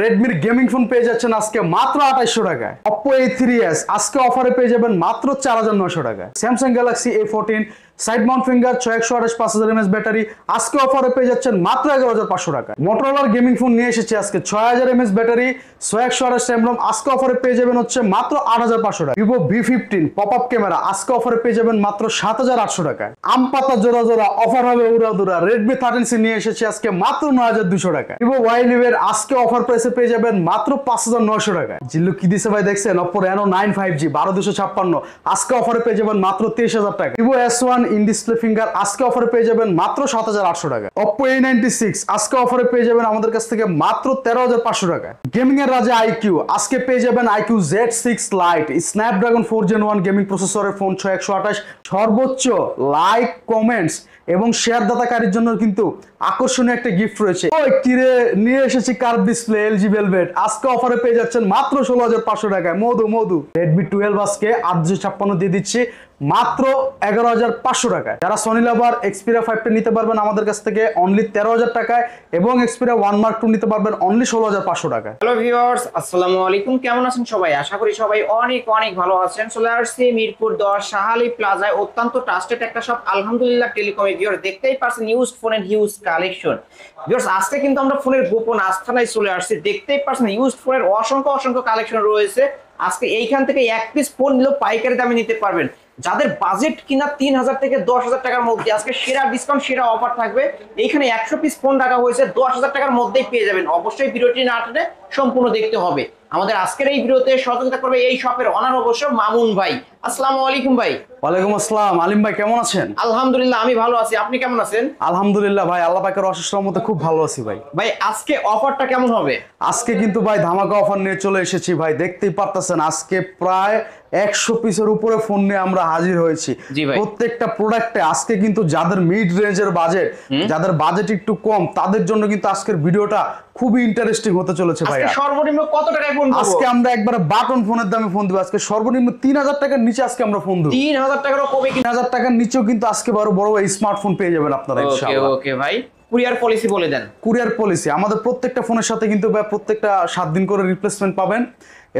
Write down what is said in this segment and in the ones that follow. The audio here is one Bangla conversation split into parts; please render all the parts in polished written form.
Redmi গেমিং ফোন পেয়ে যাচ্ছেন আজকে মাত্র 2800 টাকায়। Oppo A3s আজকে অফারে পেয়ে যাবেন মাত্র 4900 টাকায়। Samsung Galaxy A14 side Mount finger 6128 5000 mAh battery আজকে অফারে পেয়ে যাচ্ছেন মাত্র 11500 টাকায়। Motorola গেমিং ফোন নিয়ে এসেছে আজকে 6000 mAh ব্যাটারি 6128 RAM ROM আজকে অফারে পেয়ে যাবেন হচ্ছে মাত্র 8500 টাকা। Vivo V15 পপআপ ক্যামেরা আজকে অফারে পেয়ে যাবেন মাত্র 7800 টাকায়। আম পাতা জোড়া জোড়া অফার হবে উড়াদুরা Redmi 13C নিয়ে এসেছে আজকে মাত্র 9200 টাকায়। Vivo Y11 এর আজকে অফার প্রাইসে পেয়ে যাবেন মাত্র 5900 টাকায়। জিল্লু কি দিছে ভাই দেখছেন? Oppo Reno 9 5G 12256 আজকে অফারে পেয়ে যাবেন মাত্র 23000 টাকা। Vivo S1 in display finger আজকে অফারে পেয়ে যাবেন মাত্র 7800 টাকা। Oppo A96 আজকে অফারে পেয়ে যাবেন আমাদের কাছ থেকে মাত্র 13500 টাকা। গেমিং এর রাজা IQ আজকে পেয়ে যাবেন IQ Z6 Lite Snapdragon 4 Gen 1 gaming প্রসেসরের ফোন 6128 সর্বোচ্চ লাইক কমেন্টস এবং শেয়ার দাতাকারীর জন্য কিন্তু আকর্ষণীয় একটা গিফট রয়েছে। ওই কিরে নিয়ে এসেছি কার্ভ ডিসপ্লে LG Velvet আজকে অফারে পেয়ে যাচ্ছেন মাত্র 16500 টাকায়। মধু Redmi 12 আজকে 856 দিয়ে দিচ্ছি মাত্র 11500 টাকায়। যারা সনি লাভার Xperia 5 টা নিতে পারবেন আমাদের কাছ থেকে অনলি 13000 টাকায় এবং Xperia 1 Mark 2 নিতে পারবেন অনলি 16500 টাকায়। হ্যালো ভিউয়ার্স, আসসালামু আলাইকুম। কেমন আছেন সবাই? আশা করি সবাই অনেক ভালো আছেন। চলে আসছি মিরপুর 10 শাহালি প্লাজায় অত্যন্ত ট্রাস্টেড একটা শপ আলহামদুলিল্লাহ টেলিকমে। ভিউয়ার্স দেখতেই পাচ্ছেন ইউজ ফোনের হিউজ কালেকশন। ভিউয়ার্স আজকে কিন্তু আমরা ফোনের গোপন আস্তানায় চলে আসছি। দেখতেই পাচ্ছেন ইউজ ফোনের অসংখ্য কালেকশন রয়েছে। আজকে এইখান থেকে এক পিস ফোন নিলেও পাইকারি দামে নিতে পারবেন। যাদের বাজেট কিনা 3000 থেকে 10000 টাকার মধ্যে আজকে সেরা ডিসকাউন্ট সেরা অফার থাকবে। এইখানে 100 পিস ফোন রাখা হয়েছে 10000 টাকার মধ্যেই পেয়ে যাবেন। অবশ্যই ভিডিওটি না টেনে সম্পূর্ণ দেখতে হবে। আমাদের আজকের এই ভিডিওতে সহযোগিতা করবে এই শপের অনার অবশ্য মামুন ভাই। আসসালামু আলাইকুম ভাই। ওয়ালাইকুম আসসালাম। আলিম ভাই কেমন আছেন? আলহামদুলিল্লাহ আমি ভালো আছি, আপনি কেমন আছেন? আলহামদুলিল্লাহ ভাই আল্লাহ পাকের অশেষ রহমতে খুব ভালো আছি ভাই। ভাই আজকে অফারটা কেমন হবে? আজকে কিন্তু ভাই ধামাকা অফার নিয়ে চলে এসেছি ভাই, দেখতেই পারতেছেন আজকে প্রায় 100 পিসের উপরে ফোন নিয়ে আমরা হাজির হয়েছি। প্রত্যেকটা প্রোডাক্টে আজকে কিন্তু যাদের মিড রেঞ্জের বাজেট, যাদের বাজেট একটু কম তাদের জন্য কিন্তু আজকের ভিডিওটা খুবই ইন্টারেস্টিং হতে চলেছে ভাই। সর্বনিম্ন কত টাকায় ফোন দেব? আজকে আমরা একবারে বাটন ফোনের দামে ফোন দিব। আজকে সর্বনিম্ন 3000 টাকার নিচে আজকে আমরা ফোন দেব। 3000 টাকারও কমে? 3000 টাকার নিচেও কিন্তু আজকে বড় স্মার্টফোন পেয়ে যাবেন আপনারা ইনশাআল্লাহ। ওকে ভাই, কুরিয়ার পলিসি বলে দেন। কুরিয়ার পলিসি আমাদের প্রত্যেকটা ফোনের সাথে কিন্তু প্রত্যেকটা 7 দিন করে রিপ্লেসমেন্ট পাবেন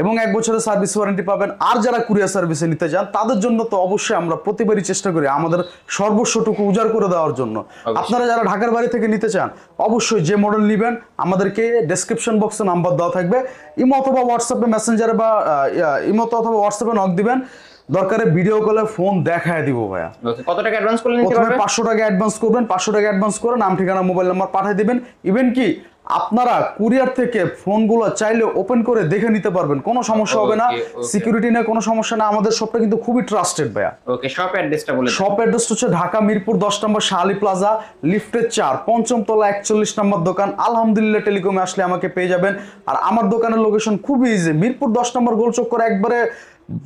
এবং 1 বছরের সার্ভিস ওয়ারেন্টি পাবেন। আর যারা কুরিয়ার সার্ভিসে নিতে চান তাদের জন্য তো অবশ্যই আমরা প্রতিবারই চেষ্টা করি আমাদের সর্বস্বটুকু উজাড় করে দেওয়ার জন্য। আপনারা যারা ঢাকার বাড়ি থেকে নিতে চান অবশ্যই যে মডেল নেবেন আমাদেরকে ডেসক্রিপশন বক্সে নাম্বার দেওয়া থাকবে, ইমো অথবা হোয়াটসঅ্যাপে মেসেঞ্জারে বা অথবা হোয়াটসঅ্যাপে নক দিবেন, দরকারে ভিডিও কলে ফোন দেখায় দিব ভাইয়া। কত টাকা অ্যাডভান্স করলে নিতে পারবেন? 500 টাকা অ্যাডভান্স করবেন, 500 টাকা অ্যাডভান্স করে নাম ঠিকানা মোবাইল নাম্বার পাঠিয়ে দিবেন। ইভেন কি আপনারা কুরিয়ার থেকে ফোনগুলো চাইলে ওপেন করে দেখে নিতে পারবেন, কোনো সমস্যা হবে না। সিকিউরিটি নিয়ে কোনো সমস্যা না। আমাদের শপটা কিন্তু খুবই ট্রাস্টেড ভাইয়া। ওকে, শপ অ্যাড্রেসটা বলে দিন। শপ অ্যাড্রেস হচ্ছে ঢাকা মিরপুর 10 নম্বর শাহালি প্লাজা লিফটের 4 পঞ্চম তলা 41 নম্বর দোকান। আলহামদুলিল্লাহ টেলিকমে আসলে আমাকে পেয়ে যাবেন। আর আমার দোকানের লোকেশন খুবই ইজি, মিরপুর 10 নম্বর গোল চক্কর, একবারে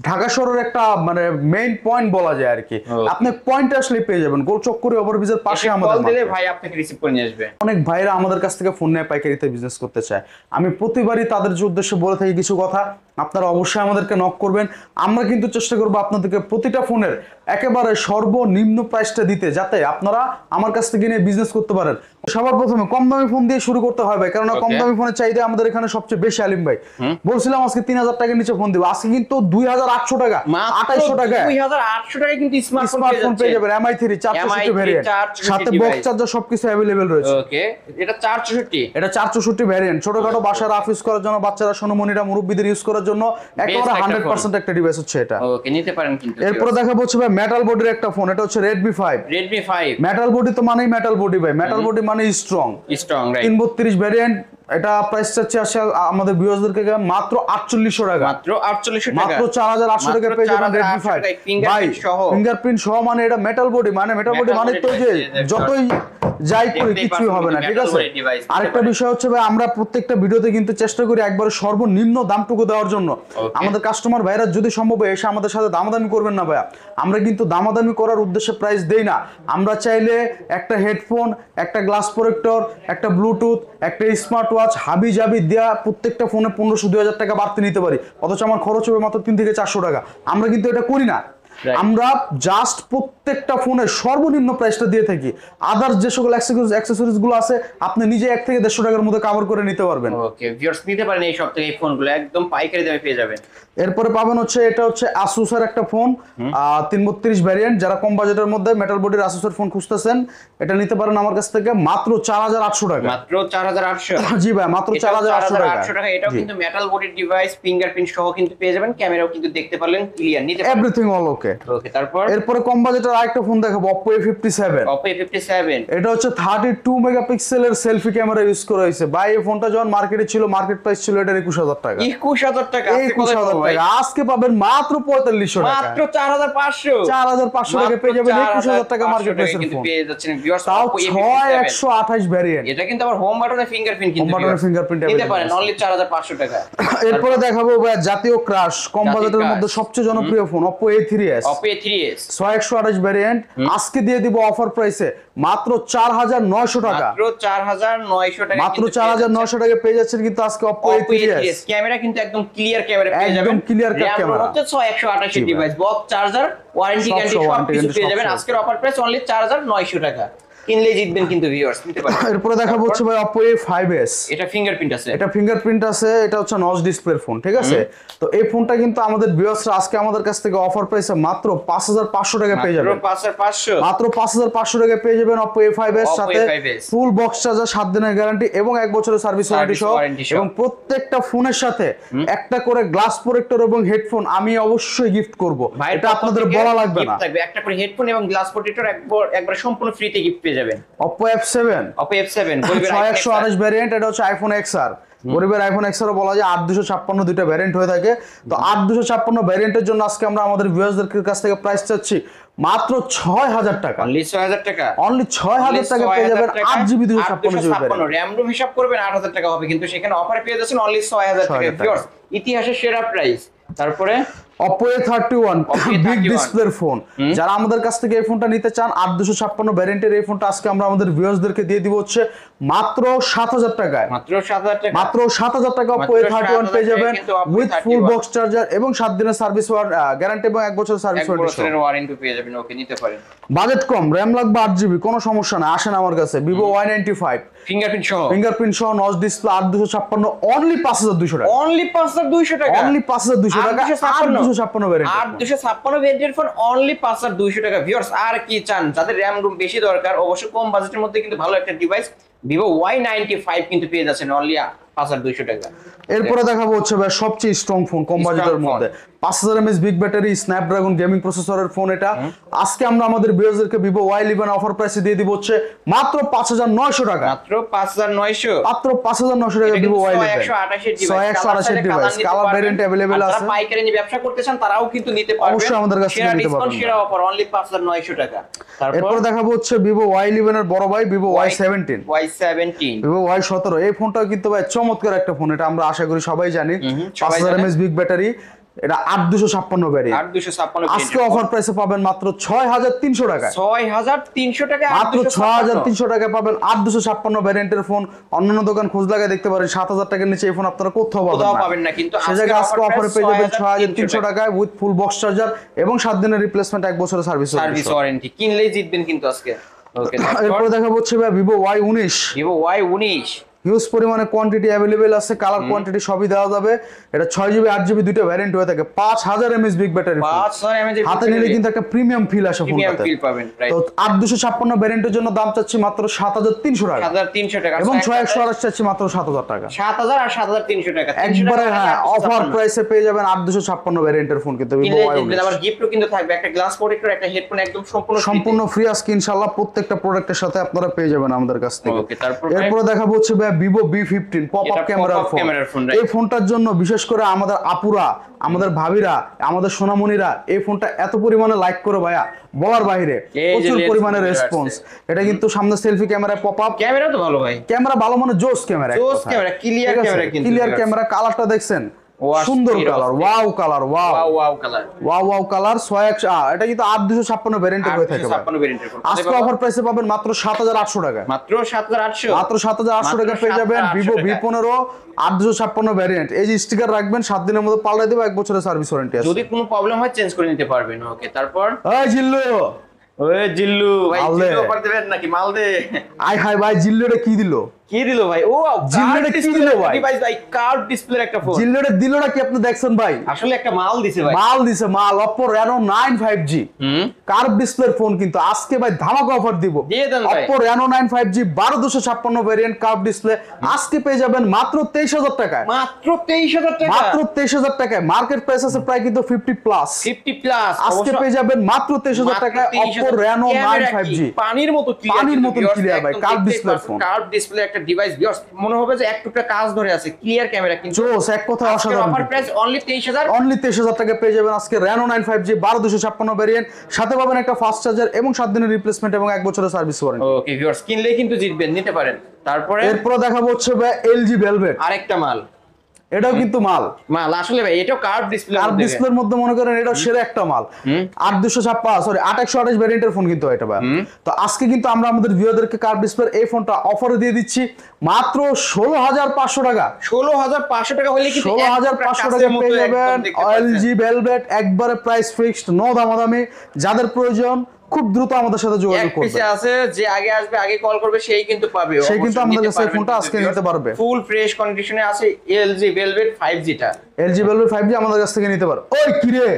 ঢাকা শহরের একটা মানে মেইন পয়েন্ট বলা যায় আর কি। আপনি পয়েন্টে আসলে পেয়ে যাবেন, গোল চক্করে ওভারব্রিজের পাশে আমাদের। কল দিলে ভাই আপনাকে রিসিভ করে নিয়ে আসবে। অনেক ভাইরা আমাদের কাছ থেকে ফোন নিয়ে পাইকারিতে বিজনেস করতে চায়। আমি প্রতিবারই তাদের উদ্দেশ্যে বলে থাকি কিছু কথা, আপনারা অবশ্যই আমাদেরকে নক করবেন। আমরা কিন্তু চেষ্টা করবো আপনাদেরকে প্রতিটা ফোনের একেবারে সর্বনিম্ন প্রাইসটা দিতে, যাতে আপনারা আমার কাছ থেকে নিয়ে বিজনেস করতে পারেন। সবার প্রথমে কম দামি ফোন দিয়ে শুরু করতে হবে, কারণ কম দামি ফোনের চাহিদা আমাদের এখানে সবচেয়ে বেশি। আলিম ভাই বলছিলাম আজকে 3000 টাকার নিচে ফোন দিব, আজকে কিন্তু 2800 টাকা 2800 টাকা 2800 টাকা কিন্তু স্মার্টফোন পেয়ে যাবেন। MI3 464 ভেরিয়েন্ট, সাথে বক্স চার্জার সবকিছু अवेलेबल রয়েছে। ওকে, এটা 464, এটা 464 ভেরিয়েন্ট। ছোটখাটো বাসার অফিস করার জন্য, বাচ্চারা সোনামণিরা মুরব্বিদের ইউজ করার জন্য একেবারে 100% একটা ডিভাইস হচ্ছে এটা। ওকে, নিতে পারেন কিন্তু। এরপর দেখাবো হচ্ছে ভাই মেটাল বডির একটা ফোন, এটা হচ্ছে Redmi 5। মেটাল বডি তো মানেই মেটাল বডি ভাই, মেটাল বডি মানে স্ট্রং রাইট। 332 ভেরিয়েন্ট, এটা প্রাইস চাচ্ছে আমাদের ভিউয়ারদেরকে মাত্র 4800 টাকা। মাত্র 4800 টাকা, মাত্র 4800 টাকা পেয়ে যাবেন Redmi 5 ভাই। ফিঙ্গারপ্রিন্ট সহ মানে এটা মেটাল বডি, মানে মেটাল বডি মানে তো যে যতই যাই করি কিছুই হবে না, ঠিক আছে। আরেকটা বিষয় হচ্ছে ভাই, আমরা প্রত্যেকটা ভিডিওতে কিন্তু চেষ্টা করি একবারে সর্বনিম্ন দামটুকু দেওয়ার জন্য। আমাদের কাস্টমার ভাইরা যদি সম্ভব এসে আমাদের সাথে দামাদামি করবেন না ভাইয়া, আমরা কিন্তু দামাদামি করার উদ্দেশ্যে প্রাইস দেই না। আমরা চাইলে একটা হেডফোন, একটা গ্লাস প্রোটেক্টর, একটা ব্লুটুথ, একটা স্মার্ট ওয়াচ হাবি জাবি দেওয়া প্রত্যেকটা ফোনে 1500-2000 টাকা বাড়তে নিতে পারি, অথচ আমার খরচ হবে মাত্র 3 থেকে 400 টাকা। আমরা কিন্তু এটা করি না। Right. আমরা জাস্ট প্রত্যেকটা ফোনের সর্বনিম্ন প্রাইসটা দিয়ে থাকি। আদার্স যে সকল অ্যাক্সেসরিজ গুলো আছে আপনি নিজে 1 থেকে 150 টাকার মধ্যে কভার করে নিতে পারবেন। ওকে ভিউয়ার্স নিতে পারেন এই সব থেকে এই ফোনগুলো একদম পাইকারি দামে পেয়ে যাবেন। এরপরে পাবেন হচ্ছে এটা হচ্ছে আসুসের একটা ফোন 332 ভ্যারিয়েন্ট। যারা কম বাজেটের মধ্যে মেটাল বডির আসুসের ফোন খুঁজতেছেন এটা নিতে পারেন আমার কাছ থেকে মাত্র 4800 টাকা। মাত্র 4800। জি ভাই মাত্র 4800 টাকা। এটাও কিন্তু মেটাল বডির ডিভাইস, ফিঙ্গারপ্রিন্ট সহ কিন্তু পেয়ে যাবেন। ক্যামেরাও কিন্তু দেখতে পারলেন ক্লিয়ার, নিতে পারেন এভরিথিং অল ওকে। ওকে তারপর এরপরে কম বাজেটের আরেকটা ফোন দেখাবো Oppo A57। Oppo A57 এটা হচ্ছে 32 মেগাপিক্সেলের সেলফি ক্যামেরা ইউজ করা হয়েছে। ভাই এই ফোনটা যখন মার্কেটে ছিল মার্কেট প্রাইস ছিল এটার 21000 টাকা। 21000 টাকা। আজকে কত 21000 ভাই? টাকা আজকে পাবেন মাত্র 4500 টাকা। মাত্র 4500। 4500 টাকা পেয়ে যাবেন 21000 টাকা মার্কেট প্রাইসের কিন্তু ফোন। পেয়ে যাচ্ছেন ভিউয়ার্স তাও Oppo A57 6128 ভ্যারিয়েন্ট। এটা কিন্তু আবার হোম বাটনে ফিঙ্গারপ্রিন্ট কিন্তু Home button এ fingerprint নিতে available পারেন আছে। অনলি 4500 টাকা। এরপরে দেখাবো ভাই জাতীয় ক্রাশ কম জাতীয় বাজেটের crush। মধ্যে সবচেয়ে জনপ্রিয় phone Oppo A3s। Oppo A3s 6128 variant আজকে দিয়ে দিব অফার প্রাইসে মাত্র 4900 টাকা। মাত্র 4900 টাকা। মাত্র 4900 টাকা পেয়ে যাচ্ছেন কিন্তু আজকে Oppo A3s। ক্যামেরা কিন্তু একদম ক্লিয়ার ক্যামেরা পেয়ে যাবেন। একদম clear cut RAM camera। হচ্ছে 6128 ডিভাইস, বক্স চার্জার, ওয়ারেন্টি সব গ্যারান্টি সব সব warranty কিছু guarantee পেয়ে সব যাবেন। সব। আজকের অফার প্রাইস অনলি 4900 টাকা। কিনলে জিতবেন কিন্তু ভিউয়ার্স, নিতে পারেন। এরপরে দেখাবো হচ্ছে ভাই Oppo A5s। এটা ফিঙ্গারপ্রিন্ট আছে। এটা ফিঙ্গারপ্রিন্ট আছে, এটা হচ্ছে নচ ডিসপ্লের ফোন, ঠিক আছে? তো এই ফোনটা কিন্তু আমাদের ভিউয়ার্সরা আজকে আমাদের কাছ থেকে অফার প্রাইসে মাত্র 5500 টাকা পেয়ে যাবেন। মাত্র 5500। মাত্র 5500 টাকা পেয়ে যাবেন Oppo A5s Oppo সাথে A5s ফুল বক্স চার্জার 7 দিনের গ্যারান্টি এবং 1 বছরের সার্ভিস ওয়ারেন্টি সহ। warranty সহ। এবং প্রত্যেকটা ফোনের সাথে একটা করে গ্লাস প্রোটেক্টর এবং হেডফোন আমি অবশ্যই গিফট করব। ভাইয়ের এটা পক্ষ আপনাদের থেকে বলা লাগবে gift না। থাকবে একটা করে হেডফোন এবং গ্লাস প্রোটেক্টর একবার সম্পূর্ণ ফ্রিতে গিফট পেয়ে যাবেন। Oppo F7 Oppo F7 গরিবের 6128 ভ্যারিয়েন্ট, এটা হচ্ছে আইফোন XR। গরিবের আইফোন XR বলা যায় 8256 দুইটা ভ্যারিয়েন্ট হয়ে থাকে। তো 8256 ভ্যারিয়েন্টের জন্য আজকে আমরা আমাদের ভিউয়ারদের কাছ থেকে প্রাইস চাচ্ছি মাত্র 6000 টাকা। অনলি 6000 টাকা। অনলি 6000 টাকা পেয়ে যাবেন 8GB 256GB variant. RAM room হিসাব করবেন 8000 টাকা হবে, কিন্তু সেখানে অফারে পেয়ে যাচ্ছেন অনলি 6000 টাকা। 6000 টাকা। ভিউয়ার্স ইতিহাসের সেরা প্রাইস। তারপরে Oppo A31 বিগ ডিসপ্লের ফোন, যারা আমাদের কাছ থেকে এই ফোনটা নিতে চান 8256 ভ্যারিয়েন্টের এই ফোনটা আজকে আমরা আমাদের ভিউয়ারদেরকে দিয়ে দিব হচ্ছে মাত্র 7000 টাকায়। মাত্র 7000 টাকা। মাত্র 7000 টাকা Oppo মাত্র A31 পেয়ে 7000 যাবেন কিন্তু Oppo with full A31 box charger এবং 7 দিনের সার্ভিস গ্যারান্টি এবং 1 বছরের সার্ভিস 1 ওয়ারেন্টি। বছরের ওয়ারেন্টি পেয়ে যাবেন। ওকে নিতে পারেন। বাজেট কম, র‍্যাম লাগবে 8GB, কোনো সমস্যা না, আসেন আমার কাছে Vivo Y95 ফিঙ্গারপ্রিন্ট সহ ফিঙ্গারপ্রিন্ট সহ নচ ডিসপ্লে 8256 অনলি 5200 টাকা। অনলি 5200 টাকা। অনলি 5200 টাকা 8256 ভ্যারিয়েন্ট। 8256 ভেরিয়েন্টের ফোন অনলি 5200 টাকা। ভিউয়ার্স আর কি চান? যাদের র‍্যাম রুম বেশি দরকার অবশ্যই কম বাজেটের মধ্যে কিন্তু ভালো একটা ডিভাইস Vivo Y95 কিন্তু পেয়ে যাচ্ছেন অনলি 5200 টাকা। এরপরে দেখাবো হচ্ছে ভাই সবচেয়ে স্ট্রং ফোন কম বাজেটের মধ্যে 5000 mAh big battery Snapdragon gaming প্রসেসরের ফোন এটা। আজকে আমরা আমাদের ভিউয়ারদেরকে Vivo Y11 অফার প্রাইসে দিয়ে দিব হচ্ছে মাত্র 5900 টাকা। মাত্র 5900। মাত্র 5900 টাকা Vivo Y11 6128 device, colour variant available আছে। যারা পাইকারি নিয়ে ব্যবসা করতে চান তারাও কিন্তু নিতে পারবেন। অবশ্যই আমাদের কাছ থেকে সেরা নিতে ডিসকাউন্ট, পারবেন। সেরা অফার অনলি 5900 টাকা। তারপর এরপরে দেখাবো হচ্ছে Vivo Y11 এর বড় ভাই Vivo Y17। Y17 Vivo Y17 এই ফোনটাও কিন্তু ভাই চমৎকার একটা ফোন, এটা আমরা আশা করি সবাই জানি। সবাই 5000 জানে। mAh বিগ ব্যাটারি, এটা 8256 ভ্যারিয়েন্ট। 8256 আজকে অফার প্রাইসে পাবেন মাত্র 6300 টাকা। 6300 টাকা। মাত্র 6300 টাকা পাবেন 8256 ভ্যারিয়েন্টের ফোন। অন্যান্য দোকান খোঁজ লাগায় দেখতে পারেন 7000 টাকার নিচে এই ফোন আপনারা কোথাও পাবেন না, কিন্তু সে জায়গায় আজকে অফারে পেয়ে যাবেন 6300 টাকায় উইথ ফুল বক্স চার্জার এবং 7 দিনের রিপ্লেসমেন্ট 1 বছরের সার্ভিস ওয়ারেন্টি। কিনলেই জিতবেন কিন্তু আজকে। ওকে এরপরে দেখাবো হচ্ছে ভাই Vivo Y19। Vivo Y19 huge পরিমাণে কোয়ান্টিটি अवेलेबल আছে, কালার কোয়ান্টিটি সবই দেওয়া যাবে। এটা 6GB 8GB দুটো ভ্যারিয়েন্ট হয়ে থাকে, 5000 mAh বিগ ব্যাটারি। 5000 mAh হাতে নিলে কিন্তু একটা প্রিমিয়াম ফিল আসে প্রিমিয়াম ফোনটাতে। ফিল পাবেন, রাইট। তো 8256 ভ্যারিয়েন্টের জন্য দাম চাচ্ছি মাত্র 7300 টাকা 7300 টাকা এবং 6128 চাচ্ছি মাত্র 7000 টাকা। 7000 আর 7300 টাকা। একবারে হ্যাঁ অফার প্রাইসে পেয়ে যাবেন 8256 ভ্যারিয়েন্টের ফোন কিন্তু Vivo Y19। আবার গিফটও কিন্তু থাকবে, একটা গ্লাস প্রোটেক্টর, একটা হেডফোন একদম সম্পূর্ণ ফ্রি আজকে ইনশাআল্লাহ প্রত্যেকটা প্রোডাক্টের সাথে আপনারা পেয়ে যাবেন আমাদের কাছ থেকে। ওকে তারপর এরপর দেখাবো হচ্ছে ভাই Vivo B15 পপ আপ ক্যামেরার ফোন। এই ফোনটার জন্য বিশেষ করে আমাদের আপুরা, আমাদের ভাবিরা, আমাদের সোনামণিরা এই ফোনটা এত পরিমাণে লাইক করে ভাইয়া বলার বাইরে, প্রচুর পরিমাণে রেসপন্স। এটা কিন্তু সামনে সেলফি ক্যামেরায় পপ আপ, ক্যামেরা তো ভালো ভাই, ক্যামেরা ভালো মানে জোস ক্যামেরা, জোস ক্যামেরা, ক্লিয়ার ক্যামেরা, কিন্তু ক্লিয়ার ক্যামেরা। কালারটা দেখছেন সুন্দর colour, wow colour, wow wow colour, wow colour 6100 এটা কিন্তু 8256 ভ্যারিয়েন্টে হয়ে থাকে ভাই। 56 ভেরিয়েন্টের ফোন আজকে অফার প্রাইসে পাবেন মাত্র 7800 টাকা, মাত্র 7800, মাত্র 7800 টাকা পেয়ে যাবেন ভিভো V15 8256 ভ্যারিয়েন্ট। এই যে স্টিকার রাখবেন 7 দিনের মধ্যে পাল্টাই দেব, 1 বছরের সার্ভিস ওয়ারেন্টি আছে। যদি কোনো প্রবলেম হয় চেঞ্জ করে নিতে পারবেন। ওকে, তারপর এই জিল্লু, ওই জিল্লু ভাই, মাল দে। জিল্লু অফার দেবেন নাকি? মাল দে। আই হাই ভাই, জিল্লুরে কি দিল? কি দিল ভাই? ও জিল্লুরে কি দিল ভাই? ডিভাইস ভাই, কার্ভ ডিসপ্লের একটা ফোন। জিল্লুরে দিলটা কি আপনি দেখছেন ভাই? আসলে একটা মাল দিছে ভাই, মাল দিছে মাল। Oppo Reno 9 5G কার্ভ ডিসপ্লের ফোন কিন্তু আজকে ভাই ধামাকা অফার দিব। দিয়ে দেন ভাই। Oppo Reno 9 5G 12256 variant curve display আজকে পেয়ে যাবেন মাত্র 23000 টাকায়, মাত্র 23000 টাকা, মাত্র 23000 টাকায়। মার্কেট প্রাইস আছে প্রায় কিন্তু 50 প্লাস। 50 প্লাস। আজকে পেয়ে যাবেন মাত্র 23000 টাকায় Oppo Reno 9 5G। পানির মতো ক্লিয়ার, পানির মতন clear ভাই, কার্ভ ডিসপ্লের ফোন। কার্ভ ডিসপ্লে একটা ডিভাইস ভিউয়ার্স, মনে হবে যে এক টুকরা কাজ ধরে আছে, ক্লিয়ার ক্যামেরা কিন্তু জোস, এক কথা অসাধারণ। অফার প্রাইস অনলি 23000, অনলি 23000 টাকা পেয়ে যাবেন আজকে Reno 9 5G 12256 ভেরিয়েন্ট। সাথে পাবেন একটা ফাস্ট চার্জার এবং 7 দিনের রিপ্লেসমেন্ট এবং 1 বছরের সার্ভিস ওয়ারেন্টি। ওকে ভিউয়ার্স, কিনলেই কিন্তু জিতবেন, নিতে পারেন। তারপরে এরপর দেখাবো হচ্ছে ভাই LG Velvet, আরেকটা মাল, এটাও কিন্তু মাল। মাল আসলে ভাই, এটাও কার্ভ ডিসপ্লে, কার্ভ ডিসপ্লের মধ্যে মনে করেন এটাও সেরা একটা মাল। 8128 ভেরিয়েন্টের ফোন কিন্তু এটা ভাই। তো আজকে কিন্তু আমরা আমাদের ভিউয়ারদেরকে কার্ভ ডিসপ্লের এই ফোনটা অফারে দিয়ে দিচ্ছি মাত্র 16500 টাকা। 16500 টাকা হলে কিন্তু 16500 টাকা পেয়ে যাবেন LG Velvet, একবারে প্রাইস ফিক্সড, নো দামাদামি। যাদের প্রয়োজন খুব দ্রুত আমাদের সাথে যোগাযোগ করবে। পিছে আছে যে আগে আসবে, আগে কল করবে, সেই কিন্তু পাবে, সেই কিন্তু আমাদের কাছে এই ফোনটা আজকে নিতে পারবে। ফুল ফ্রেশ কন্ডিশনে আছে LG Velvet 5G টা। LG Velvet 5G আমাদের কাছ থেকে নিতে পারো। ওই কিরে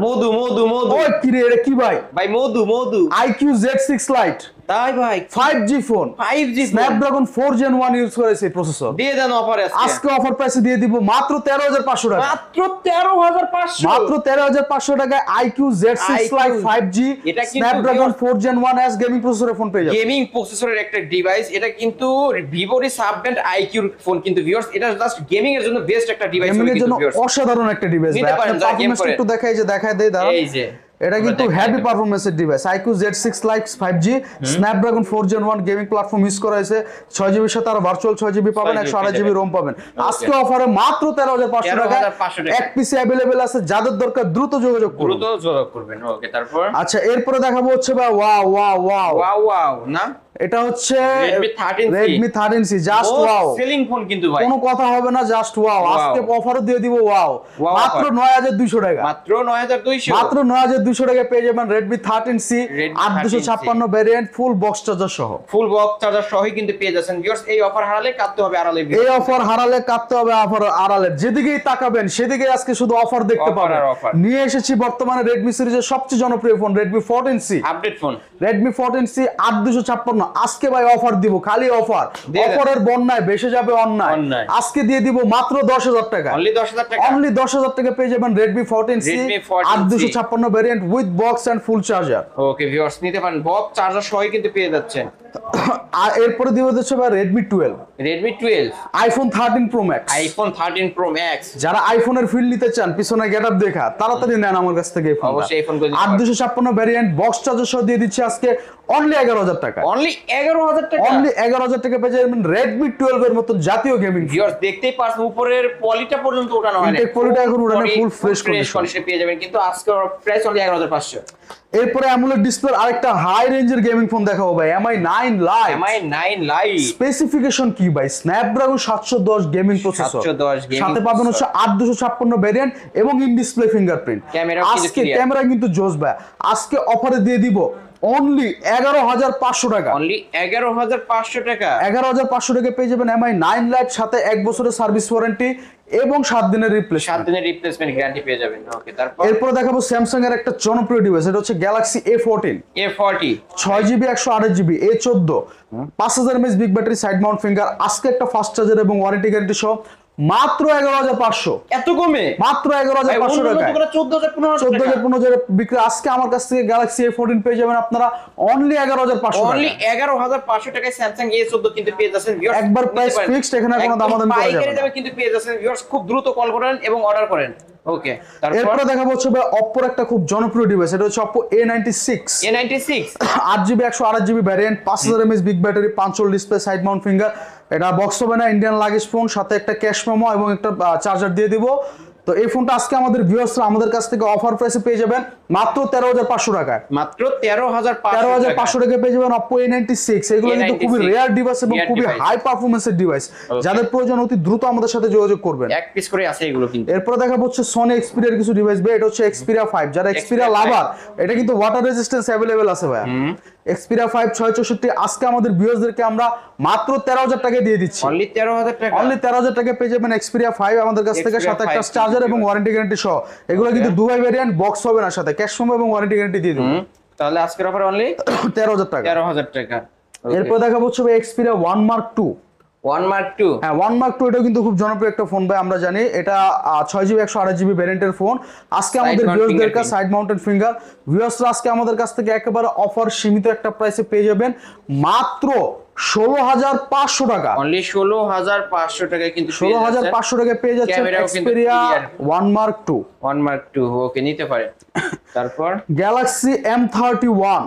মধু মধু মধু, ওই কিরে, এটা কি ভাই? ভাই মধু মধু, IQ Z6 Lite তাই ভাই 5G phone, 5G Snapdragon 4 Gen 1 use করেছে প্রসেসর। দিয়ে দেন অফারে আজকে অফার প্রাইসে দিয়ে দিব মাত্র 13500 টাকা, মাত্র 13500, মাত্র 13500 টাকায় IQ Z6 Lite 5G এটা কিন্তু Snapdragon 4 Gen 1S গেমিং প্রসেসরের ফোন পেয়ে যাবেন। গেমিং প্রসেসরের একটা ডিভাইস, এটা কিন্তু ভিভোর সাব ব্র্যান্ড IQ ফোন কিন্তু ভিউয়ার্স, এটা জাস্ট গেমিং এর জন্য বেস্ট একটা ডিভাইস গেমিং হবে এর জন্য কিন্তু ভিউয়ার্স। অসাধারণ একটা ডিভাইস নিতে ভাই। পারেন, আপনি যারা গেম পারফরম্যান্স করেন। একটু দেখায় দেই দাঁড়ান। এই যে এটা কিন্তু হেভি পারফরম্যান্সের device IQ Z6 Lite 5G Snapdragon 4 Gen 1 gaming platform use করা হয়েছে। 6GB এর সাথে আর ভার্চুয়াল 6GB পাবেন, 128GB রোম পাবেন। আজকে অফারে মাত্র 13500 টাকা, 13500 টাকা। এক পিসে अवेलेबल আছে। যাদের দরকার দ্রুত যোগাযোগ করুন। দ্রুত যোগাযোগ করবেন। ওকে, তারপর আচ্ছা, এরপরে দেখাবো হচ্ছে ভাই wow wow wow wow wow না, এটা হচ্ছে Redmi 13C, Redmi 13C just wow, selling phone কিন্তু ভাই, কোনো কথা হবে না, জাস্ট ওয়াও। আজকে অফারও দিয়ে দিব ওয়াও, Wow মাত্র offer। 9200 টাকা, মাত্র 9200, মাত্র 9200 টাকা পেয়ে যাবেন Redmi 13C Redmi 8256 variant full box charger সহ। ফুল বক্স চার্জার সহই কিন্তু পেয়ে যাচ্ছেন ভিউয়ার্স। এই অফার হারালে কাটতে হবে আড়ালে। এই অফার হারালে কাটতে হবে অফার আড়ালে। যেদিকেই তাকাবেন সেদিকে আজকে শুধু অফার দেখতে Offer পাবেন। আর offer। নিয়ে এসেছি বর্তমানে Redmi সিরিজের সবচেয়ে জনপ্রিয় phone Redmi 14C, update phone Redmi 14C 8256। আজকে ভাই অফার দিব, খালি অফার। দিয়ে দেন। অফারের বন্যায় ভেসে যাবে অন্যায়। অন্যায়। আজকে দিয়ে দিব মাত্র 10000 টাকা, অনলি 10000 টাকা, অনলি 10000 টাকা পেয়ে যাবেন Redmi 14C Redmi 14C 8256 variant with box and full charger. Okay viewers, নিতে পারেন, বক্স চার্জার সহই কিন্তু পেয়ে যাচ্ছেন। আর এরপরে দিব হচ্ছে ভাই Redmi 12, Redmi 12, iPhone 13 Pro Max। iPhone 13 Pro Max, যারা আইফোনের ফিল নিতে চান, পিছনে গেটআপ দেখা, তাড়াতাড়ি নেন আমার কাছ থেকে এই ফোনটা। অবশ্যই এই ফোনগুলো নিতে 8256 ভ্যারিয়েন্ট বক্স চার্জার সহ দিয়ে দিচ্ছি আজকে অনলি 11000 টাকা, অনলি 11000 টাকা, অনলি 11000 টাকা পেয়ে যাবেন Redmi 12 এর মতো জাতীয় গেমিং। ভিউয়ার্স দেখতেই পাচ্ছেন উপরের পলিটা পর্যন্ত ওঠানো হয় না, Intake poly টা এখন উঠানো, full fresh condition। কন্ডিশনে পেয়ে যাবেন, কিন্তু আজকে প্রাইস অনলি 11500। এরপরে AMOLED ডিসপ্লে আরেকটা হাই রেঞ্জের গেমিং ফোন দেখাবো ভাই, MI 9 Lite। MI 9 Lite, specification কি ভাই? Snapdragon 710 গেমিং প্রসেসর, 710 gaming সাথে পাবেন হচ্ছে 8256 ভ্যারিয়েন্ট এবং ইন ডিসপ্লে ফিঙ্গারপ্রিন্ট। ক্যামেরাও কিন্তু আজকে clear। ক্যামেরা কিন্তু জোস ভাই। আজকে অফারে দিয়ে দিব অনলি 11500 টাকা, অনলি 11500 টাকা, 11500 টাকা পেয়ে যাবেন MI 9 Lite সাথে 1 বছরের সার্ভিস ওয়ারেন্টি এবং 7 দিনের 7 রিপ্লেসমেন্ট। দিনের রিপ্লেসমেন্ট গ্যারান্টি পেয়ে যাবেন। ওকে, তারপর এরপরে দেখাবো স্যামসাং এর একটা জনপ্রিয় ডিভাইস, এটা হচ্ছে Galaxy A14, A40, 6GB 128GB A14, 5000 mAh big battery, side Mount finger. আজকে একটা ফাস্ট চার্জার এবং ওয়ারেন্টি গ্যারান্টি সহ মাত্র 11500, এত কমে মাত্র 11500 টাকায়। 14000 বিক্রি। আজকে আমার কাছ থেকে Galaxy A14 পেয়ে যাবেন আপনারা অনলি 11500 অনলি টাকা। 11500 টাকায় স্যামসাং A14 কিন্তু পেয়ে যাচ্ছেন ভিউয়ার্স। একবার প্রাইস ফিক্সড, এখানে কোনো দামাদামি করা যাবে পাইকারি না। দামে কিন্তু পেয়ে যাচ্ছেন ভিউয়ার্স। খুব দ্রুত কল করেন এবং অর্ডার করেন। ওকে, তারপর এরপরে দেখাবো হচ্ছে ভাই Oppo একটা খুব জনপ্রিয় ডিভাইস, এটা হচ্ছে Oppo A96, A96, 8GB 128GB variant, 5000 mAh big battery, 5 display, side Mount finger. এটা বক্স হবে না, ইন্ডিয়ান লাগেজ ফোন, সাথে একটা ক্যাশ মেমো এবং একটা চার্জার দিয়ে দিব। তো এই ফোনটা আজকে আমাদের ভিউয়ার্সরা আমাদের কাছ থেকে অফার প্রাইসে পেয়ে যাবেন মাত্র 13,500 টাকায়। মাত্র 13,500 13,500 টাকায় পেয়ে যাবেন Oppo A96। এগুলো কিন্তু খুবই রেয়ার ডিভাইস এবং খুবই হাই পারফরম্যান্সের ডিভাইস। যাদের প্রয়োজন অতি দ্রুত আমাদের সাথে যোগাযোগ করবেন। এক পিস করে আছে এগুলো কিন্তু। এরপর দেখাবো হচ্ছে Sony Xperia এর কিছু ডিভাইস ভাই। এটা হচ্ছে Xperia 5। যারা Xperia লাভার, এটা কিন্তু ওয়াটার রেজিস্ট্যান্স अवेलेबल আছে ভাই। Xperia 5 664 আজকে আমাদের ভিউয়ার্সদেরকে আমরা মাত্র 13,000 টাকায় দিয়ে দিচ্ছি। অনলি 13,000 টাকা। অনলি 13,000 টাকায় পেয়ে যাবেন Xperia 5 আমাদের কাছ থেকে, সাথে একটা চার্জার এবং ওয়ারেন্টি গ্যারান্টি সহ। এগুলো কিন্তু দুবাই ভেরিয়েন্ট, বক্স হবে না, সাথে ক্যাশ মেমো এবং ওয়ারেন্টি গ্যারান্টি দিয়ে দেব। তাহলে আজকের অফার অনলি 13,000 টাকা। 13,000 টাকা। এরপর দেখাবো হচ্ছে Xperia 1 Mark II। 1 Mark II, হ্যাঁ 1 Mark II এটা কিন্তু খুব জনপ্রিয় একটা ফোন ভাই, আমরা জানি। এটা 6GB 128GB ভ্যারিয়েন্টের ফোন। আজকে আমাদের ভিউয়ার্সদের কাছে সাইড মাউন্টেড ফিঙ্গার ভিউয়ার্সরা আজকে আমাদের কাছ থেকে একেবারে অফার সীমিত একটা প্রাইসে পেয়ে যাবেন মাত্র 16,500 টাকা। অনলি 16,500 টাকায় কিন্তু 16,500 টাকায় পেয়ে যাচ্ছেন Xperia 1 Mark II। 1 Mark II ওকে নিতে পারে। তারপর Galaxy M31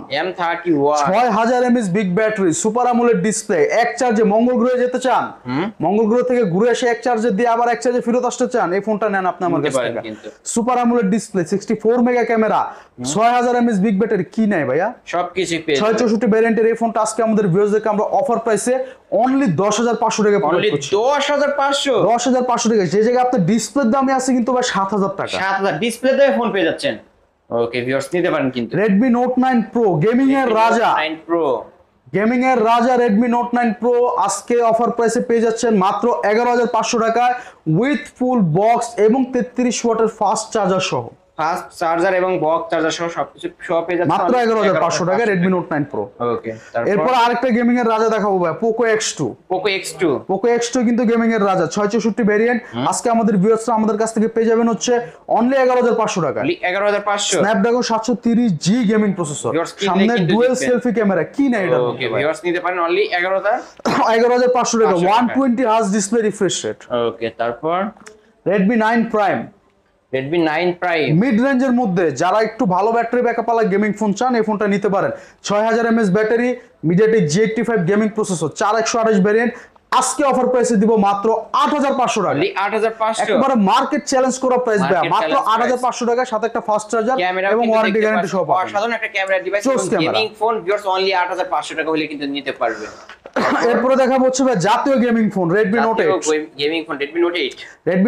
6000 mAh big battery, super AMOLED display, এক চার্জে মঙ্গল গ্রহে যেতে চান, মঙ্গল গ্রহ থেকে ঘুরে এসে এক চার্জে দিয়ে আবার এক চার্জে ফেরত আসতে চান, এই ফোনটা নেন আপনি আমার কাছ থেকে। Super AMOLED display, 64 mega camera, 6000 mAh big battery, কি নাই ভাইয়া, সবকিছু পেয়ে 664 ভ্যারিয়েন্টের এই ফোনটা আজকে আমাদের ভিউয়ারদেরকে আমরা অফার প্রাইসে অনলি 10,500 টাকা অনলি 10,500 10,500 টাকা। যে জায়গায় আপনার ডিসপ্লের দামই আছে কিন্তু ভাই 7,000 টাকা। 7,000 ডিসপ্লে দিয়ে ফোন পেয়ে যাচ্ছেন। ওকে ভিউয়ার্স নিতে পারেন কিন্তু। Redmi Note 9 Pro গেমিং এর রাজা, 9 Pro গেমিং এর রাজা Redmi Note 9 Pro আজকে অফার প্রাইসে পেয়ে যাচ্ছেন মাত্র 11,500 টাকায় উইথ ফুল বক্স এবং 33 ওয়াটের ফাস্ট চার্জার সহ। ফাস্ট চার্জার এবং বক্স চার্জার সহ সবকিছু সহ পেয়ে যাচ্ছেন মাত্র 11,500 টাকায় Redmi Note 9 Pro। ওকে এরপর আরেকটা গেমিং এর রাজা দেখাবো ভাই, Poco X2। Poco X2 কিন্তু গেমিং এর রাজা, 664 ভেরিয়েন্ট। আজকে আমাদের ভিউয়ার্সরা আমাদের কাছ থেকে পেয়ে যাবেন হচ্ছে অনলি 11,500 টাকা। 11,500 Snapdragon 730G গেমিং প্রসেসর, সামনে ডুয়াল সেলফি ক্যামেরা, কি না এটা। ওকে ভিউয়ার্স নিতে পারেন অনলি 11,500 টাকা, 120 হার্জ ডিসপ্লে রিফ্রেশ রেট। ওকে তারপর Redmi 9 Prime মিড রেঞ্জের মধ্যে যারা একটু ভালো ব্যাটারি ব্যাকআপ वाला গেমিং ফোন চান, এই ফোনটা নিতে পারেন। 6000 mAh battery, MediaTek G85 gaming processor, 4128 variant. আজকে অফার প্রাইসে দিব মাত্র 8,500 টাকা। 8,500 একবারে মার্কেট চ্যালেঞ্জ করা প্রাইস ভাই, মাত্র 8,500 টাকা, সাথে একটা ফাস্ট চার্জার এবং ওয়ারেন্টি গ্যারান্টি সহ পাবেন। সাধারণ একটা camera device gaming phone viewers only 8,500 টাকা হলে কিন্তু নিতে পারবেন। এরপরে দেখাবো হচ্ছে ভাই জাতীয় gaming phone Redmi Note 8। Gaming phone Redmi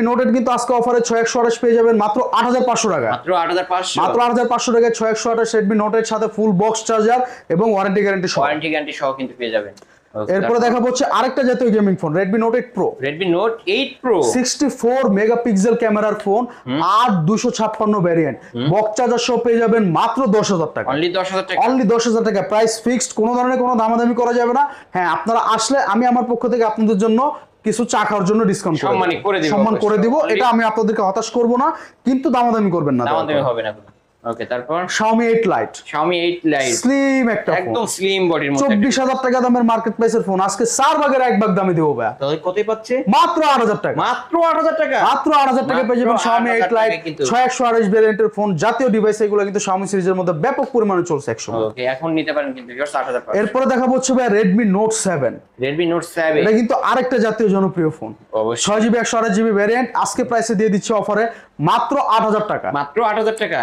Note 8 কিন্তু আজকে অফারে 6128 পেয়ে যাবেন মাত্র 8,500 টাকা। মাত্র 8,500 টাকায় 6128 Redmi Note 8 সাথে ফুল বক্স চার্জার এবং ওয়ারেন্টি গ্যারান্টি সহ কিন্তু পেয়ে যাবেন। এরপরে দেখাবো হচ্ছে আরেকটা জাতীয় gaming phone Redmi Note 8 Pro। 64 megapixel ক্যামেরার ফোন, 8256 ভ্যারিয়েন্ট, বক্স চার্জার সহ পেয়ে যাবেন মাত্র 10,000 টাকা। অনলি 10,000 টাকা, প্রাইস ফিক্সড, কোনো ধরনের কোনো দামাদামি করা যাবে না। হ্যাঁ আপনারা আসলে আমি আমার পক্ষ থেকে আপনাদের জন্য কিছু চা খাওয়ার জন্য ডিসকাউন্ট সম্মান করে দিব। এটা আমি আপনাদেরকে হতাশ করব না, কিন্তু দামাদামি করবেন না, দামাদামি হবে না। ওকে তারপর Xiaomi 8 Lite স্লিম একটা ফোন, একদম স্লিম বডির মধ্যে, 24,000 টাকা দামের মার্কেট প্রাইসের ফোন আজকে 4 ভাগের 1 ভাগ দামে দেবো ভাই। তাহলে কতই পাচ্ছে? মাত্র 8,000 টাকা। মাত্র 8,000 টাকা, মাত্র 8,000 টাকা পেয়ে যাবেন Xiaomi 8 Lite 6128 ভ্যারিয়েন্টের ফোন, জাতীয় ডিভাইস। এগুলো কিন্তু Xiaomi সিরিজের মধ্যে ব্যাপক পরিমাণে চলছে একসময়। ওকে এখন নিতে পারেন কিন্তু ভিউয়ার্স 8,500। এরপরে দেখাবো হচ্ছে ভাই Redmi Note 7। এটা কিন্তু আরেকটা জাতীয় জনপ্রিয় ফোন, 6GB 128GB ভ্যারিয়েন্ট। আজকে প্রাইসে দিয়ে দিচ্ছে অফারে মাত্র 8,000 টাকা। মাত্র 8,000 টাকা।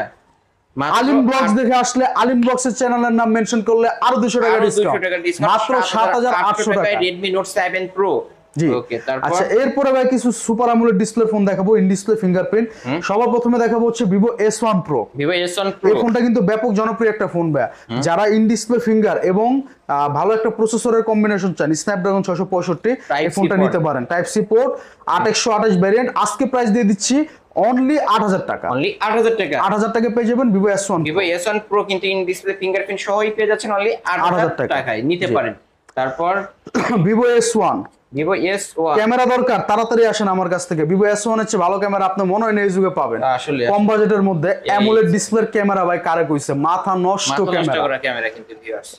আলিম ব্লগস দেখে আসলে আলিম ব্লগসের চ্যানেলের নাম মেনশন করলে আরো 200 টাকা ডিসকাউন্ট, মাত্র 7,800 টাকা Redmi Note 7 Pro। জি ওকে তারপর আচ্ছা এরপরে ভাই কিছু সুপার আমোলেড ডিসপ্লে ফোন দেখাবো, ইন ডিসপ্লে ফিঙ্গারপ্রিন্ট। সবার প্রথমে দেখাবো হচ্ছে Vivo S1 Pro। এই ফোনটা কিন্তু ব্যাপক জনপ্রিয় একটা ফোন ভাই, যারা ইন ডিসপ্লে ফিঙ্গার এবং ভালো একটা প্রসেসরের কম্বিনেশন চান, স্ন্যাপড্রাগন 665, এই ফোনটা নিতে পারেন। Type C port, 8128 variant. আজকে প্রাইস দিয়ে দিচ্ছি অনলি 8,000 টাকা। 8,000 টাকা পেয়ে যাবেন Vivo S1 Pro কিন্তু ইন ডিসপ্লে ফিঙ্গারপ্রিন্ট সহই পেয়ে যাচ্ছেন অনলি 8,000 টাকায় নিতে পারেন। তারপর Vivo S1 ক্যামেরা দরকার, তাড়াতাড়ি আসেন আমার কাছ থেকে। Vivo S1 হচ্ছে ভালো ক্যামেরা, আপনি মনে হয় না এই যুগে পাবেন আসলে কম বাজেটের মধ্যে। অ্যামোলেড ডিসপ্লের ক্যামেরা ভাই কারে কইছে, মাথা নষ্ট ক্যামেরা কিন্তু ভিউয়ার্স।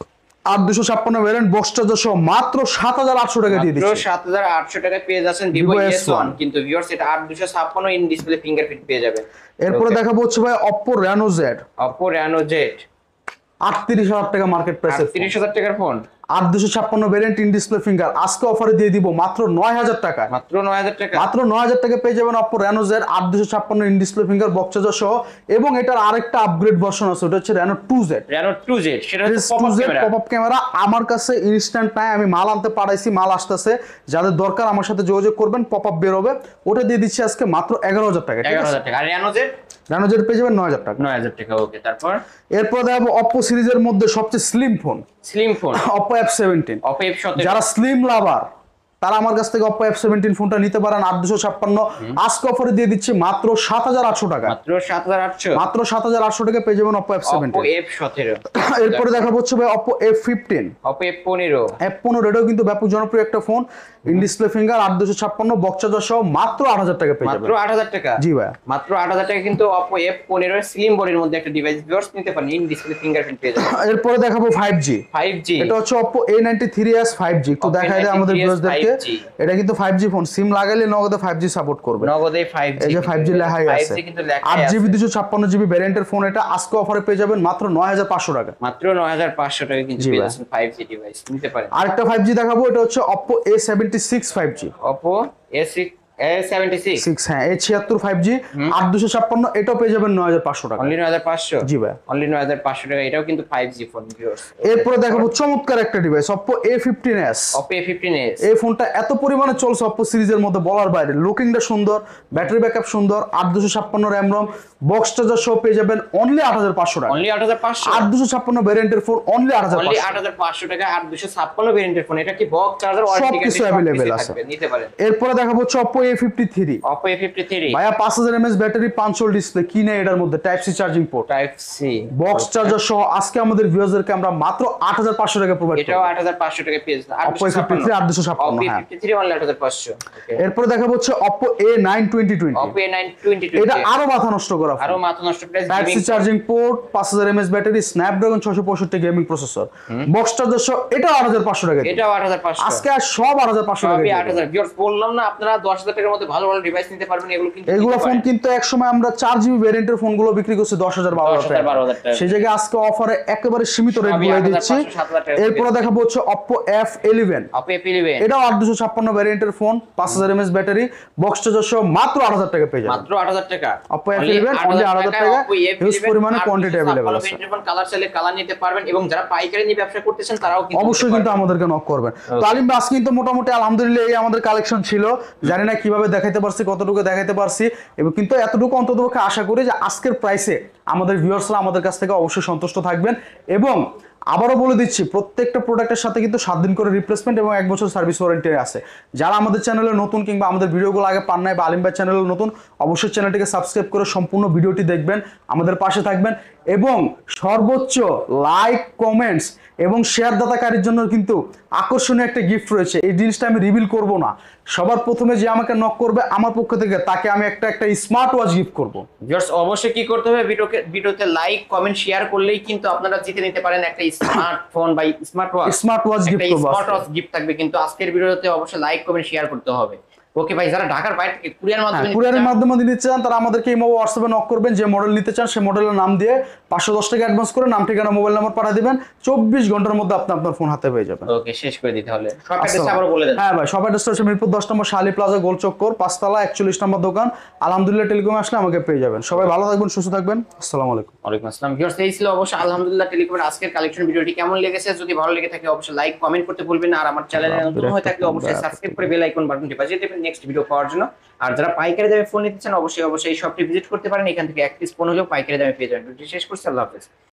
8256 ভ্যারিয়েন্ট, বক্স চার্জার সহ মাত্র 7,800 টাকা দিয়ে দিচ্ছি। 7,800 টাকা পেয়ে যাচ্ছেন Vivo S1 কিন্তু ভিউয়ার্স এটা 8256 ইন ডিসপ্লে ফিঙ্গারপ্রিন্ট পেয়ে যাবেন। এরপরে দেখাবো হচ্ছে ভাই Oppo Reno Z। 38,000 টাকা মার্কেট প্রাইসে 30,000 টাকার phone, 8256 variant in display finger আজকে অফারে দিয়ে দিব মাত্র 9,000 টাকা। মাত্র 9,000 টাকা, মাত্র 9,000 টাকা পেয়ে যাবেন Oppo Reno Z 8256 in display finger box charger সহ, এবং এটার আরেকটা আপগ্রেড ভার্সন আছে, ওটা হচ্ছে Reno 2Z। Reno 2Z, সেটা হচ্ছে পপআপ ক্যামেরা। পপআপ ক্যামেরা আমার কাছে ইনস্ট্যান্ট নাই, আমি মাল আনতে পাঠাইছি, মাল আসতেছে, যাদের দরকার আমার সাথে যোগাযোগ করবেন, পপআপ বের হবে, ওটা দিয়ে দিচ্ছি আজকে মাত্র 11,000 টাকা। 11,000 টাকা। আর Reno Z Reno Z পেয়ে যাবেন 9,000 টাকা। 9,000 টাকা। ওকে, তারপর এরপর দেখাবো Oppo সিরিজের মধ্যে সবচেয়ে slim phone, slim phone Oppo F17। Oppo F17, যারা স্লিম লাভার তারা আমার কাছ থেকে Oppo F17 ফোনটা নিতে পারেন 8256, আজকে অফারে দিয়ে দিচ্ছি মাত্র 7,800 টাকা। মাত্র 7,800, মাত্র 7,800 টাকা পেয়ে যাবেন Oppo F17। Oppo F17। এরপরে দেখাবো হচ্ছে ভাই Oppo F15। Oppo F15, F15 এটাও কিন্তু ব্যাপক জনপ্রিয় একটা phone, in display finger 8256 box charger সহ মাত্র 8,000 টাকা পেয়ে মাত্র যাবেন। 8,000 টাকা। জি ভাই, মাত্র 8,000 টাকা কিন্তু Oppo F15 স্লিম বডির মধ্যে একটা ডিভাইস ভিউয়ার্স নিতে পারেন, ইন ডিসপ্লে ফিঙ্গারপ্রিন্ট পেয়ে যাবেন। এরপরে দেখাবো 5G। 5G, এটা হচ্ছে Oppo A93s 5G। একটু Oppo দেখাই দেয় আমাদের 93s ভিউয়ারদেরকে, 5G এটা কিন্তু 5G ফোন, সিম লাগালে নগদে 5G সাপোর্ট করবে। নগদে 5G, এই যে 5G লেখাই আছে, 5G কিন্তু লেখাই 8GB আছে। 256GB ভ্যারিয়েন্টের ফোন, এটা আজকে অফারে পেয়ে যাবেন মাত্র 9,500 টাকা। মাত্র 9,500 টাকা কিন্তু জি পেয়ে ভাই। যাচ্ছেন 5G ডিভাইস নিতে পারেন। আরেকটা 5G দেখাবো, এটা হচ্ছে Oppo A76 5G। Oppo A76, 6, হ্যাঁ A76 5G 8256, এটাও পেয়ে যাবেন 9,500 টাকা। অনলি 9,500। জি ভাই। অনলি 9,500 টাকা, এটাও কিন্তু 5G ফোন ভিউয়ার্স। এরপরে দেখাবো চমৎকার একটা device Oppo A15s। Oppo A15s, এই ফোনটা এত পরিমাণে চলছে Oppo সিরিজের মধ্যে বলার বাইরে, লুকিংটা সুন্দর, ব্যাটারি ব্যাকআপ সুন্দর, 8256 RAM ROM, বক্স চার্জার সহ পেয়ে যাবেন অনলি 8,500 টাকা। অনলি 8,500, 8256 ভ্যারিয়েন্টের ফোন অনলি অনলি 8,500। 8,500 টাকা। 856 ভেরিয়েন্টের ফোন, এটা কি বক্স চার্জার ওয়ারেন্টি সবকিছু available আছে। নিতে পারেন। এরপরে দেখাবো হচ্ছে Oppo A53। Oppo A53, ভাইয়া 5000 mAh ব্যাটারি, 5 হোল ডিসপ্লে, কি নেই এটার মধ্যে, type C charging port, type C box charger সহ আজকে আমাদের ভিউয়ারদেরকে আমরা মাত্র 8,500 টাকা প্রোভাইড এটাও করব। 8,500 টাকা পেয়ে যাচ্ছেন। Oppo A53 856, Oppo হ্যাঁ। A53 only 8,500। এরপরে দেখাবো হচ্ছে Oppo A9 2020। Oppo A9 2020, এটা আরো মাথা নষ্ট করা আরো মাথা নষ্ট price. Type C charging port, 5000 mAh battery, Snapdragon 665 gaming processor, box charger সহ এটাও 8,500 টাকা। এটাও 8,500। আজকে আর সব 8,500 টাকা। সবই 8,000। ভিউয়ার্স বললাম না, আপনারা 10,000 টাকার মধ্যে ভালো ভালো ডিভাইস নিতে পারবেন। এগুলো কিন্তু এগুলো ফোন কিন্তু এক সময় আমরা 4GB ভ্যারিয়েন্টের ফোনগুলো বিক্রি করছি 10,000 12,000 টাকা। 12,000 টাকা। সেই জায়গায় আজকে অফারে একেবারে সীমিত রেট সবই বলে 8,500, দিচ্ছি। 7,000 টাকা। এরপরে দেখাবো হচ্ছে Oppo F11। Oppo F11, এটাও 8256 ভ্যারিয়েন্টের phone, 5000 mAh battery, box charger সহ মাত্র 8,000 টাকা পেয়ে যাবেন। মাত্র 8,000 টাকা। Oppo F11 only 8,000 টাকা, হিউজ পরিমাণে কোয়ান্টিটি अवेलेबल আছে। কালার চাইলে কালার নিতে পারবেন, এবং যারা পাইকারি নিয়ে ব্যবসা করতেছেন তারাও কিন্তু অবশ্যই কিন্তু আমাদেরকে নক করবেন। তো আলিম বাস কিন্তু মোটামুটি আলহামদুলিল্লাহ এই আমাদের কালেকশন ছিল, জানি না কিভাবে দেখাইতে পারছি, কতটুকু দেখাইতে পারছি, এবং কিন্তু এতটুকু অন্ততপক্ষে আশা করি যে আজকের প্রাইসে আমাদের ভিউয়ার্সরা আমাদের কাছ থেকে অবশ্যই সন্তুষ্ট থাকবেন। এবং আবারও বলে দিচ্ছি, প্রত্যেকটা প্রোডাক্টের সাথে কিন্তু 7 দিন করে রিপ্লেসমেন্ট এবং 1 বছর সার্ভিস ওয়ারেন্টি আছে। যারা আমাদের চ্যানেলে নতুন কিংবা আমাদের ভিডিওগুলো আগে পান নাই বা আলিম ভাই চ্যানেলে নতুন, অবশ্যই চ্যানেলটিকে সাবস্ক্রাইব করে সম্পূর্ণ ভিডিওটি দেখবেন, আমাদের পাশে থাকবেন, এবং সর্বোচ্চ লাইক, কমেন্টস এবং শেয়ার দাতাকারীর জন্য কিন্তু আকর্ষণীয় একটা গিফট রয়েছে। এই জিনিসটা আমি রিভিল করব না, সবার প্রথমে যে আমাকে নক করবে আমার পক্ষ থেকে তাকে আমি একটা স্মার্ট ওয়াচ গিফট করব। ভিউয়ার্স অবশ্যই কি করতে হবে, ভিডিওতে লাইক, কমেন্ট, শেয়ার করলেই কিন্তু আপনারা জিতে নিতে পারেন একটা স্মার্টফোন বা স্মার্ট ওয়াচ গিফট করব। স্মার্ট ওয়াচ গিফট থাকবে, কিন্তু আজকের ভিডিওতে অবশ্যই লাইক, কমেন্ট, শেয়ার করতে হবে। ওকে ভাই, যারা ঢাকার বাইরে থেকে কুরিয়ারের মাধ্যমে নিতে চান তারা আমাদেরকে এই হোয়াটসঅ্যাপে নক করবেন, যে মডেল নিতে চান সেই মডেলের নাম দিয়ে 510 টাকা অ্যাডভান্স করে নাম, ঠিকানা, মোবাইল নাম্বার পাঠিয়ে দিবেন, 24 ঘন্টার মধ্যে আপনি আপনার ফোন হাতে পেয়ে যাবেন। ওকে, শেষ করে দিতে হলে সব অ্যাড্রেস আবার বলে দেন। হ্যাঁ ভাই, সব অ্যাড্রেস হচ্ছে মিরপুর 10 নম্বর শালি প্লাজা, গোল চক্কর, 5 তলা, 41 নম্বর দোকান। আলহামদুলিল্লাহ টেলিকমে আসলে আমাকে পেয়ে যাবেন। সবাই ভালো থাকবেন, সুস্থ থাকবেন, আসসালামু আলাইকুম। ওয়ালাইকুম আসসালাম। ভিউয়ার্স এই ছিল অবশ্যই আলহামদুলিল্লাহ টেলিকমের আজকের কালেকশন। ভিডিওটি কেমন লেগেছে, যদি ভালো লেগে থাকে অবশ্যই লাইক, কমেন্ট করতে ভুলবেন না, আর আমার চ্যানেলে নতুন হয়ে থাকলে অবশ্যই সাবস্ক্রাইব করে বেল আইকন বাটনটি বাজিয়ে দেবেন নেক্সট ভিডিও পাওয়ার জন্য। আর যারা পাইকারি দামে ফোন নিতে চান অবশ্যই এই শপটি ভিজিট করতে পারেন, এখান থেকে এক পিস ফোন হলেও পাইকারি দামে পেয়ে যাবেন। ভিডিওটি শেষ করছি, আল্লাহ হাফেজ।